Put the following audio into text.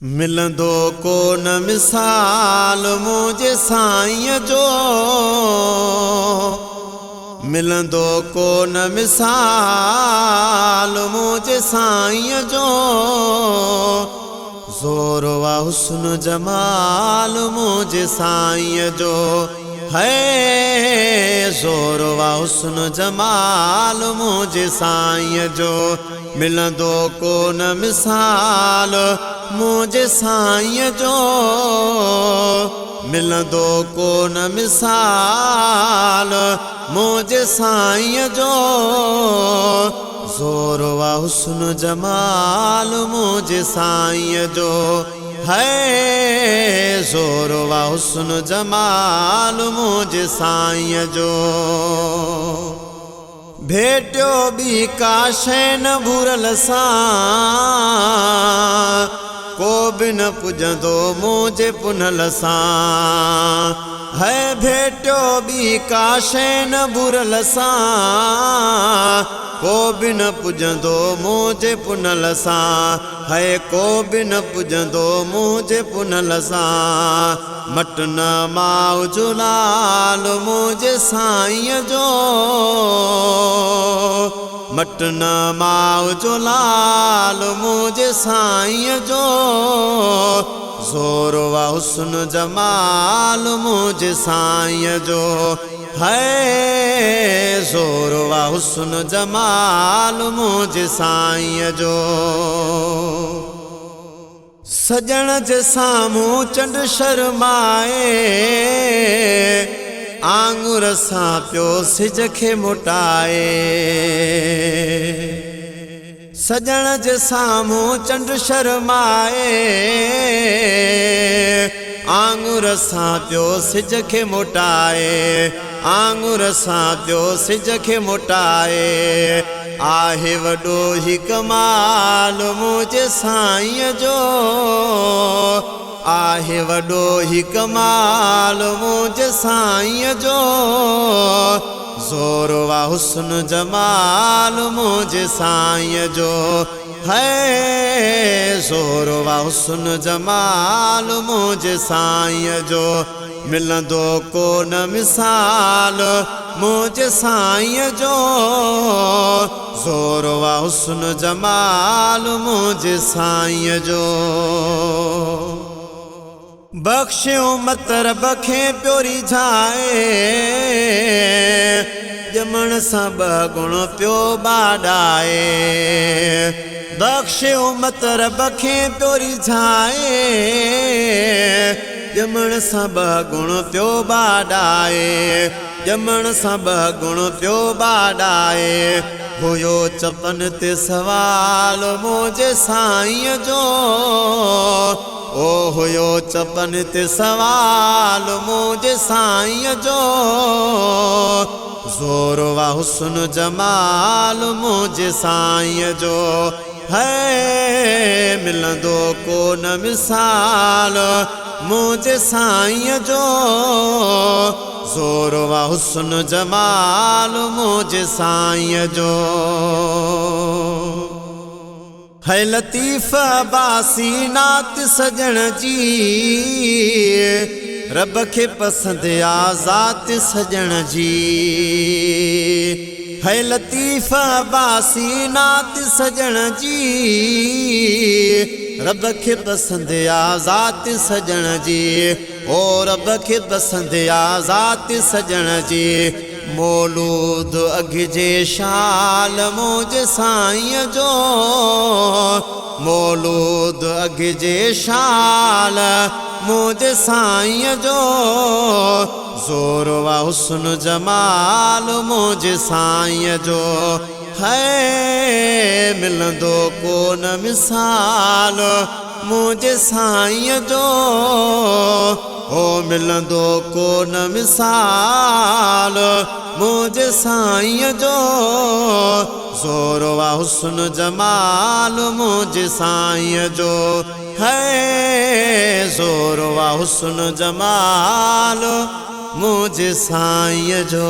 मिलंदो कोन मिसाल मुझे साईं जो, मिलंदो कोन मिसाल मुझे साईं जो। ज़ोर वा हुस्न जमाल मुझे साईं जो है, ज़ोर वा हुस्न जमाल मुझे साईं जो। मिलंदो कोन मिसाल मुझे साईं जो, मिलंदो कोन मिसाल मुझे साईं जो। ज़ोर वा हुस्न जमाल मुझे साईं जो है, ज़ोर वा हुस्न जमाल मुझे साईं जो। भेटियो बि का शइ न भुरल सां, को बि न पुॼंदो मुझे पुनल सां है। भेटियो बि का शइ न भुरल सां, को बि न पुॼंदो मुझे पुनल सां है, को बि न पुॼंदो मुझे पुनल सां। मटन माउ जो लाल मुझे साईं जो, मटन माउ जो लाल मुझे साईं जो। ज़ोर वा हुस्न जमाल मुझे साईं जो है, ज़ोर वा हुस्न जमाल मुझे साईं जो। सजण जे साम्हूं चंड शर्माए, आंगुर सां पियो सिज खे मोटाए। सजण जे साम्हूं चंड शर्माए, आंगुर सां पियो सिज खे मोटाए, आंगुर सां पियो सिज खे मोटाए। आहे वॾो ही कमाल मुझे साईं जो, आहे वॾो ही कमाल मुझे साईं जो। ज़ोर वा हुस्न जमाल मुझे साईं जो है, ज़ोर वा हुस्न जमाल मुझे साईं जो। मिलंदो कोन मिसाल मुझे साईं जो, ज़ोर वा हुस्न जमाल मुझे साईं जो। बख़्शियो मतरब खे प्योरी जाए, ॼमण सां ॿ गुण पियो बाॾाए। बख़्शियो मतरब खे प्योरी जाए, ॼमण सां ॿ गुण पियो बाॾाए, ॼमण सां ॿ गुण पियो बाॾाए। हुयो चपन ते सवाल मुझे साईं जो, ओ हुयो चपन ते सवाल मुझे साईं जो। ज़ोर वा हुस्न जमाल मुझे साईं जो है, मिलंदो कोन मिसाल मुझे साईं जो। ज़ोर वा हुस्न जमाल मुझे साईं जो है। लतीफ़ बासी नात सजण जी, रब खे पसंदि आ ज़ात सजण जी है। लतीफ़ बासी नात सजण जी, रब खे पसंदि आ ज़ात सजण जी, ओ रब खे पसंदि आ ज़ात सजण जी। मौलूद अघिजे शाल मुझे साईं जो, मौलूद अघिजे शाल मुझे साईं जो। ज़ोर वा हुस्न जमाल मुझे साईं जो है, मिलंदो कोन मिसाल मुझे साईं जो। ओ मिलंदो कोन मिसाल मुझे साईं जो। ज़ोर वा हुस्न जमाल मुझे साईं जो है, ज़ोर वा हुस्न जमाल मुझे साईं जो।